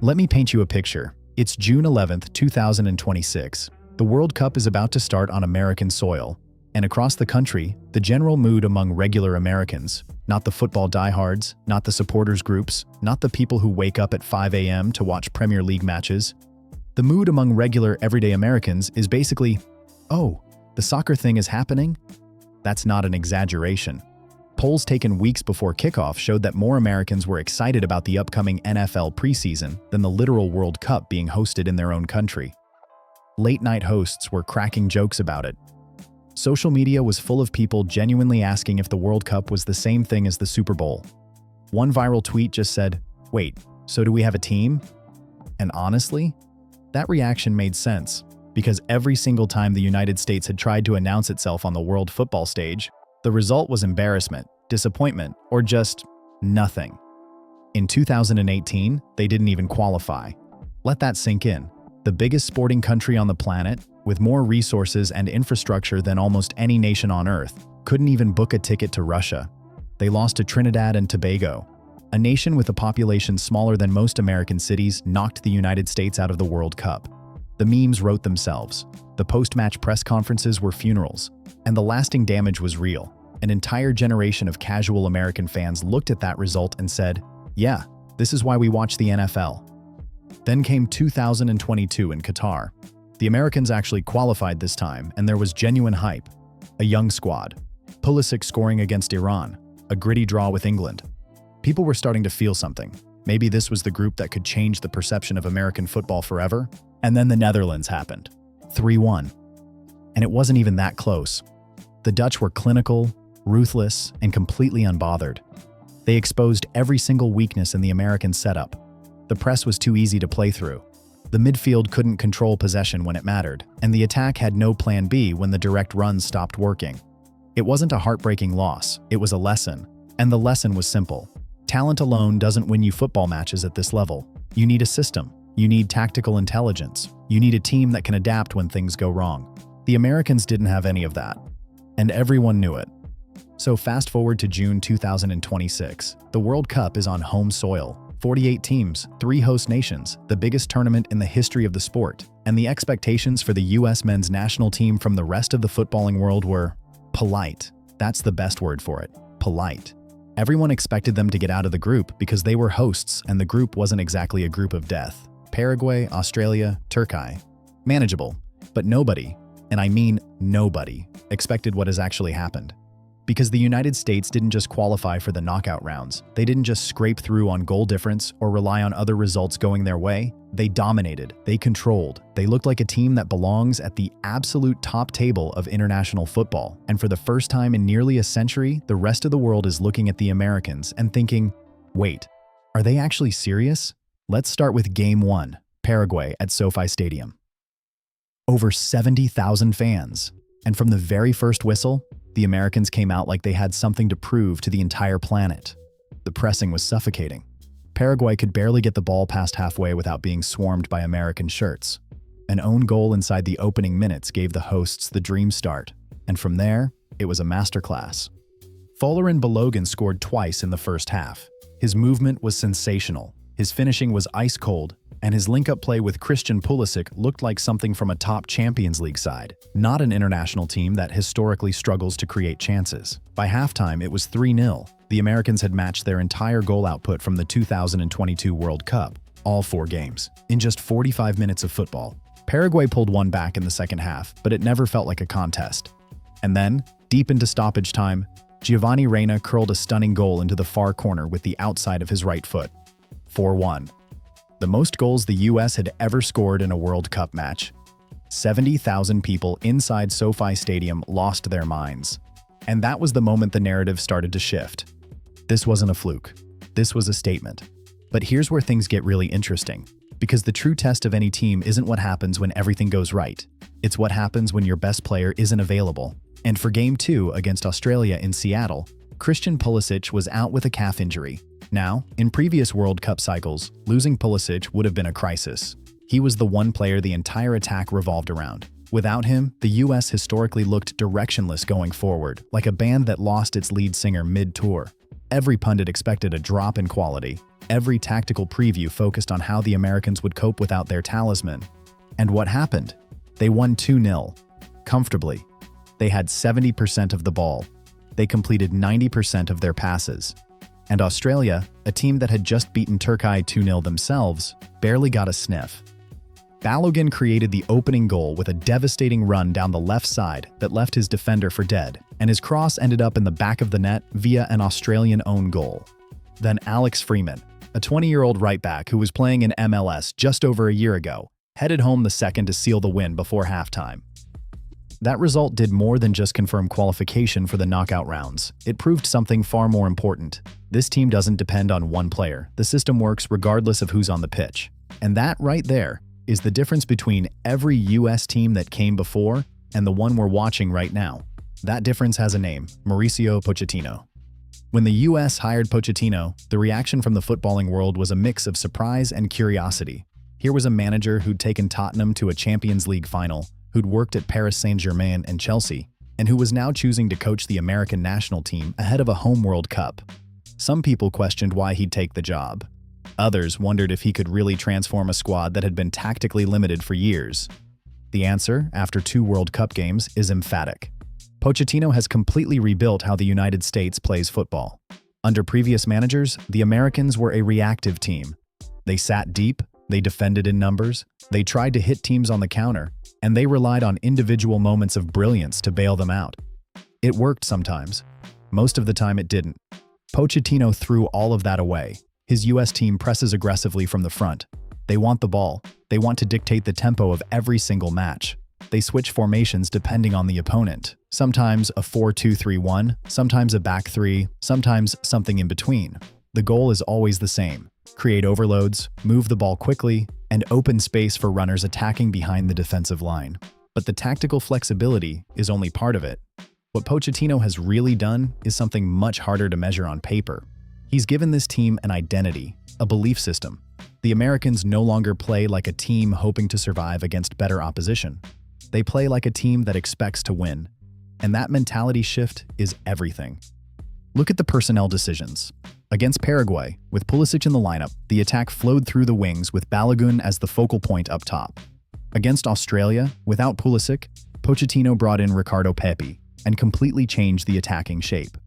Let me paint you a picture. It's June 11th, 2026. The World Cup is about to start on American soil. And across the country, the general mood among regular Americans, not the football diehards, not the supporters groups, not the people who wake up at 5 a.m. to watch Premier League matches. The mood among regular, everyday Americans is basically, oh, the soccer thing is happening? That's not an exaggeration. Polls taken weeks before kickoff showed that more Americans were excited about the upcoming NFL preseason than the literal World Cup being hosted in their own country. Late-night hosts were cracking jokes about it. Social media was full of people genuinely asking if the World Cup was the same thing as the Super Bowl. One viral tweet just said, "Wait, so do we have a team?" And honestly, that reaction made sense, because every single time the United States had tried to announce itself on the world football stage, the result was embarrassment, disappointment, or just nothing. In 2018, they didn't even qualify. Let that sink in. The biggest sporting country on the planet, with more resources and infrastructure than almost any nation on Earth, couldn't even book a ticket to Russia. They lost to Trinidad and Tobago. A nation with a population smaller than most American cities knocked the United States out of the World Cup. The memes wrote themselves. The post-match press conferences were funerals. And the lasting damage was real. An entire generation of casual American fans looked at that result and said, "Yeah, this is why we watch the NFL." Then came 2022 in Qatar. The Americans actually qualified this time, and there was genuine hype. A young squad. Pulisic scoring against Iran. A gritty draw with England. People were starting to feel something. Maybe this was the group that could change the perception of American football forever. And then the Netherlands happened. 3-1. And it wasn't even that close. The Dutch were clinical, ruthless, and completely unbothered. They exposed every single weakness in the American setup. The press was too easy to play through. The midfield couldn't control possession when it mattered, and the attack had no plan B when the direct runs stopped working. It wasn't a heartbreaking loss, it was a lesson. And the lesson was simple. Talent alone doesn't win you football matches at this level. You need a system. You need tactical intelligence. You need a team that can adapt when things go wrong. The Americans didn't have any of that. And everyone knew it. So fast forward to June 2026. The World Cup is on home soil. 48 teams, 3 host nations, the biggest tournament in the history of the sport. And the expectations for the US men's national team from the rest of the footballing world were polite. That's the best word for it. Polite. Everyone expected them to get out of the group because they were hosts and the group wasn't exactly a group of death. Paraguay, Australia, Türkiye. Manageable. But nobody, and I mean nobody, expected what has actually happened. Because the United States didn't just qualify for the knockout rounds, they didn't just scrape through on goal difference or rely on other results going their way. They dominated, they controlled, they looked like a team that belongs at the absolute top table of international football. And for the first time in nearly a century, the rest of the world is looking at the Americans and thinking, wait, are they actually serious? Let's start with Game 1, Paraguay at SoFi Stadium. Over 70,000 fans. And from the very first whistle, the Americans came out like they had something to prove to the entire planet. The pressing was suffocating. Paraguay could barely get the ball past halfway without being swarmed by American shirts. An own goal inside the opening minutes gave the hosts the dream start, and from there, it was a masterclass. Balogun scored twice in the first half. His movement was sensational, his finishing was ice-cold, and his link-up play with Pulisic looked like something from a top Champions League side, not an international team that historically struggles to create chances. By halftime, it was 3-0. The Americans had matched their entire goal output from the 2022 World Cup, all 4 games, in just 45 minutes of football. Paraguay pulled one back in the second half, but it never felt like a contest. And then, deep into stoppage time, Reyna curled a stunning goal into the far corner with the outside of his right foot. 4-1. The most goals the US had ever scored in a World Cup match. 70,000 people inside SoFi Stadium lost their minds. And that was the moment the narrative started to shift. This wasn't a fluke. This was a statement. But here's where things get really interesting. Because the true test of any team isn't what happens when everything goes right. It's what happens when your best player isn't available. And for Game 2 against Australia in Seattle, Pulisic was out with a calf injury. Now, in previous World Cup cycles, losing Pulisic would have been a crisis. He was the one player the entire attack revolved around. Without him, the US historically looked directionless going forward, like a band that lost its lead singer mid-tour. Every pundit expected a drop in quality. Every tactical preview focused on how the Americans would cope without their talisman. And what happened? They won 2-0. Comfortably. They had 70% of the ball. They completed 90% of their passes. And Australia, a team that had just beaten Türkiye 2-0 themselves, barely got a sniff. Balogun created the opening goal with a devastating run down the left side that left his defender for dead, and his cross ended up in the back of the net via an Australian own goal. Then Freeman, a 20-year-old right-back who was playing in MLS just over a year ago, headed home the second to seal the win before halftime. That result did more than just confirm qualification for the knockout rounds. It proved something far more important. This team doesn't depend on one player. The system works regardless of who's on the pitch. And that right there is the difference between every US team that came before and the one we're watching right now. That difference has a name: Mauricio Pochettino. When the US hired Pochettino, the reaction from the footballing world was a mix of surprise and curiosity. Here was a manager who'd taken Tottenham to a Champions League final, who'd worked at Paris Saint-Germain and Chelsea, and who was now choosing to coach the American national team ahead of a home World Cup. Some people questioned why he'd take the job. Others wondered if he could really transform a squad that had been tactically limited for years. The answer, after 2 World Cup games, is emphatic. Pochettino has completely rebuilt how the United States plays football. Under previous managers, the Americans were a reactive team. They sat deep, they defended in numbers, they tried to hit teams on the counter, and they relied on individual moments of brilliance to bail them out. It worked sometimes. Most of the time it didn't. Pochettino threw all of that away. His US team presses aggressively from the front. They want the ball. They want to dictate the tempo of every single match. They switch formations depending on the opponent. Sometimes a 4-2-3-1, sometimes a back 3, sometimes something in between. The goal is always the same: create overloads, move the ball quickly, and open space for runners attacking behind the defensive line. But the tactical flexibility is only part of it. What Pochettino has really done is something much harder to measure on paper. He's given this team an identity, a belief system. The Americans no longer play like a team hoping to survive against better opposition. They play like a team that expects to win. And that mentality shift is everything. Look at the personnel decisions. Against Paraguay, with Pulisic in the lineup, the attack flowed through the wings with Balogun as the focal point up top. Against Australia, without Pulisic, Pochettino brought in Pepi and completely changed the attacking shape.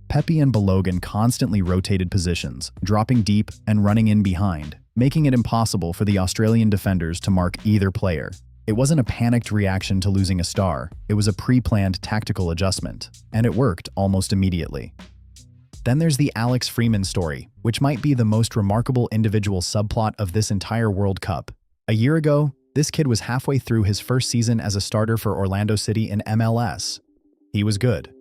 Pepi and Balogun constantly rotated positions, dropping deep and running in behind, making it impossible for the Australian defenders to mark either player. It wasn't a panicked reaction to losing a star, it was a pre-planned tactical adjustment, and it worked almost immediately. Then there's the Freeman story, which might be the most remarkable individual subplot of this entire World Cup. A year ago, this kid was halfway through his first season as a starter for Orlando City in MLS. He was good,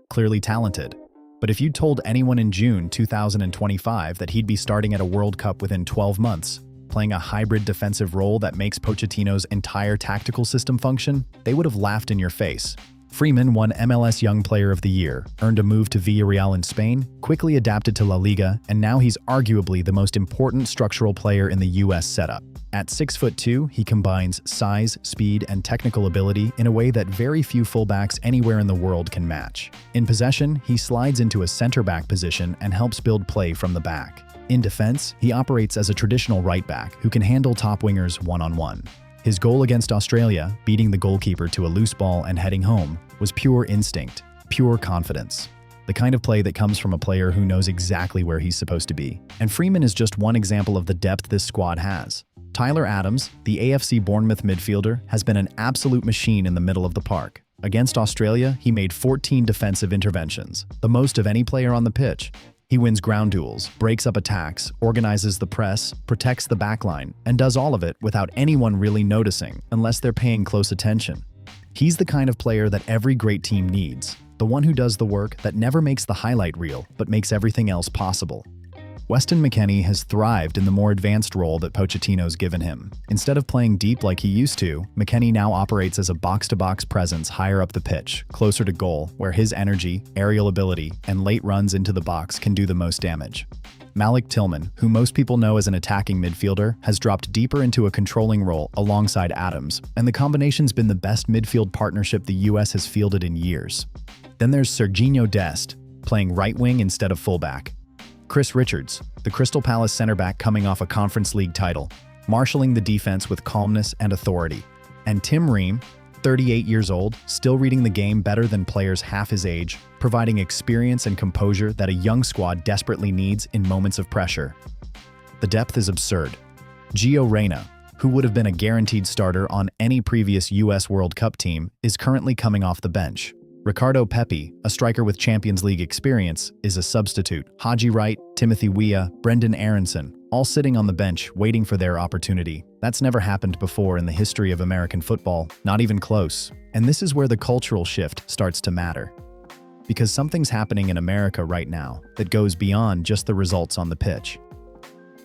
clearly talented. But if you'd told anyone in June 2025 that he'd be starting at a World Cup within 12 months, playing a hybrid defensive role that makes Pochettino's entire tactical system function, they would have laughed in your face. Freeman won MLS Young Player of the Year, earned a move to Villarreal in Spain, quickly adapted to La Liga, and now he's arguably the most important structural player in the US setup. At 6'2", he combines size, speed, and technical ability in a way that very few fullbacks anywhere in the world can match. In possession, he slides into a center-back position and helps build play from the back. In defense, he operates as a traditional right-back who can handle top wingers one-on-one. His goal against Australia, beating the goalkeeper to a loose ball and heading home, was pure instinct, pure confidence. The kind of play that comes from a player who knows exactly where he's supposed to be. And Freeman is just one example of the depth this squad has. Tyler Adams, the AFC Bournemouth midfielder, has been an absolute machine in the middle of the park. Against Australia, he made 14 defensive interventions, the most of any player on the pitch. He wins ground duels, breaks up attacks, organizes the press, protects the backline, and does all of it without anyone really noticing, unless they're paying close attention. He's the kind of player that every great team needs, the one who does the work that never makes the highlight reel, but makes everything else possible. Weston McKennie has thrived in the more advanced role that Pochettino's given him. Instead of playing deep like he used to, McKennie now operates as a box-to-box presence higher up the pitch, closer to goal, where his energy, aerial ability, and late runs into the box can do the most damage. Malik Tillman, who most people know as an attacking midfielder, has dropped deeper into a controlling role alongside Adams, and the combination's been the best midfield partnership the US has fielded in years. Then there's Serginho Dest, playing right wing instead of fullback. Chris Richards, the Crystal Palace center back coming off a Conference League title, marshalling the defense with calmness and authority. And Tim Ream, 38 years old, still reading the game better than players half his age, providing experience and composure that a young squad desperately needs in moments of pressure. The depth is absurd. Reyna, who would have been a guaranteed starter on any previous US World Cup team, is currently coming off the bench. Ricardo Pepi, a striker with Champions League experience, is a substitute. Haji Wright, Timothy Weah, Brendan Aronson, all sitting on the bench waiting for their opportunity. That's never happened before in the history of American football, not even close. And this is where the cultural shift starts to matter. Because something's happening in America right now that goes beyond just the results on the pitch.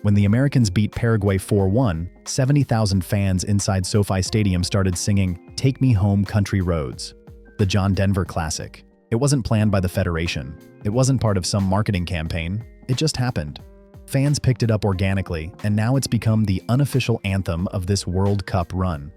When the Americans beat Paraguay 4-1, 70,000 fans inside SoFi Stadium started singing "Take Me Home Country Roads," the John Denver classic. It wasn't planned by the Federation. It wasn't part of some marketing campaign. It just happened. Fans picked it up organically, and now it's become the unofficial anthem of this World Cup run.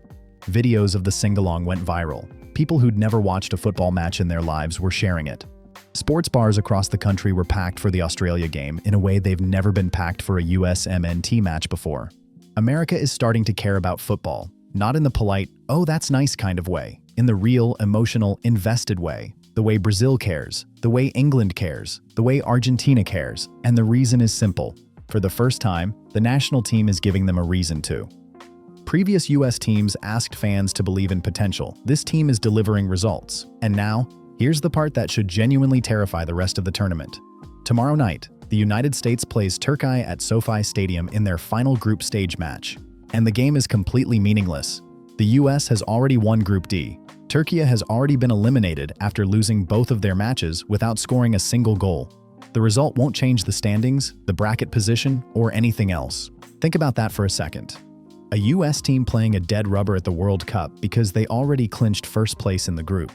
Videos of the sing-along went viral. People who'd never watched a football match in their lives were sharing it. Sports bars across the country were packed for the Australia game in a way they've never been packed for a USMNT match before. America is starting to care about football, not in the polite, "oh, that's nice" kind of way. In the real, emotional, invested way. The way Brazil cares, the way England cares, the way Argentina cares. And the reason is simple. For the first time, the national team is giving them a reason to. Previous US teams asked fans to believe in potential. This team is delivering results. And now, here's the part that should genuinely terrify the rest of the tournament. Tomorrow night, the United States plays Türkiye at SoFi Stadium in their final group stage match. And the game is completely meaningless. The US has already won Group D. Türkiye has already been eliminated after losing both of their matches without scoring a single goal. The result won't change the standings, the bracket position, or anything else. Think about that for a second. A US team playing a dead rubber at the World Cup because they already clinched first place in the group.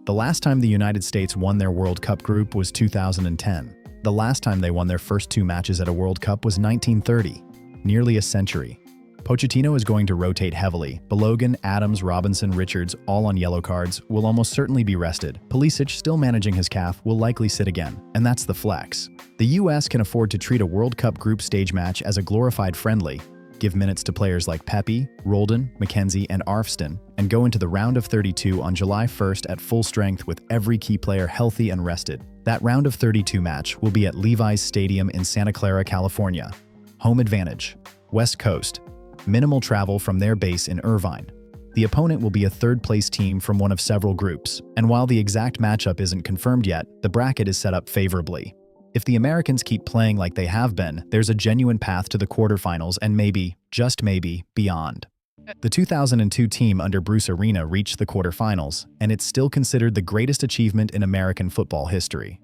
The last time the United States won their World Cup group was 2010. The last time they won their first two matches at a World Cup was 1930, nearly a century. Pochettino is going to rotate heavily. Balogun, Adams, Robinson, Richards, all on yellow cards, will almost certainly be rested. Pulisic, still managing his calf, will likely sit again. And that's the flex. The US can afford to treat a World Cup group stage match as a glorified friendly, give minutes to players like Pepi, Roldan, McKenzie, and Arfston, and go into the round of 32 on July 1st at full strength with every key player healthy and rested. That round of 32 match will be at Levi's Stadium in Santa Clara, California. Home advantage. West Coast. Minimal travel from their base in Irvine. The opponent will be a third-place team from one of several groups, and while the exact matchup isn't confirmed yet, the bracket is set up favorably. If the Americans keep playing like they have been, there's a genuine path to the quarterfinals and maybe, just maybe, beyond. The 2002 team under Bruce Arena reached the quarterfinals, and it's still considered the greatest achievement in American football history.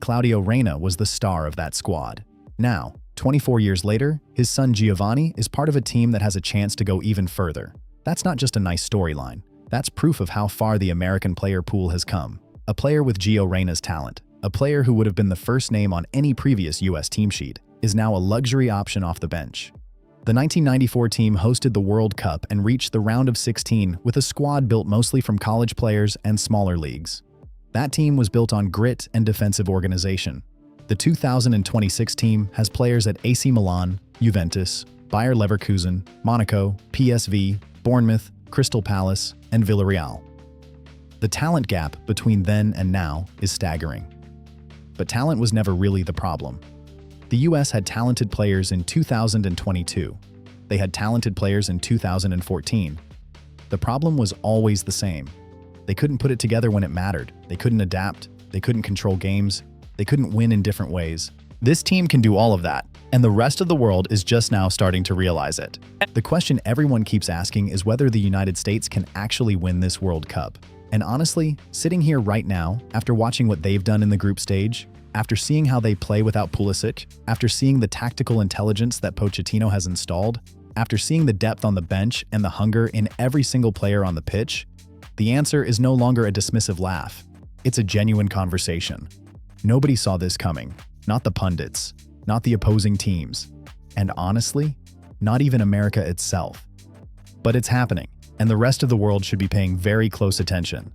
Claudio Reyna was the star of that squad. Now, 24 years later, his son Giovanni is part of a team that has a chance to go even further. That's not just a nice storyline. That's proof of how far the American player pool has come. A player with Gio Reyna's talent, a player who would have been the first name on any previous US team sheet, is now a luxury option off the bench. The 1994 team hosted the World Cup and reached the round of 16 with a squad built mostly from college players and smaller leagues. That team was built on grit and defensive organization. The 2026 team has players at AC Milan, Juventus, Bayer Leverkusen, Monaco, PSV, Bournemouth, Crystal Palace, and Villarreal. The talent gap between then and now is staggering. But talent was never really the problem. The US had talented players in 2022. They had talented players in 2014. The problem was always the same. They couldn't put it together when it mattered. They couldn't adapt. They couldn't control games. They couldn't win in different ways. This team can do all of that, and the rest of the world is just now starting to realize it. The question everyone keeps asking is whether the United States can actually win this World Cup. And honestly, sitting here right now, after watching what they've done in the group stage, after seeing how they play without Pulisic, after seeing the tactical intelligence that Pochettino has installed, after seeing the depth on the bench and the hunger in every single player on the pitch, the answer is no longer a dismissive laugh. It's a genuine conversation. Nobody saw this coming. Not the pundits, not the opposing teams, and honestly, not even America itself. But it's happening, and the rest of the world should be paying very close attention.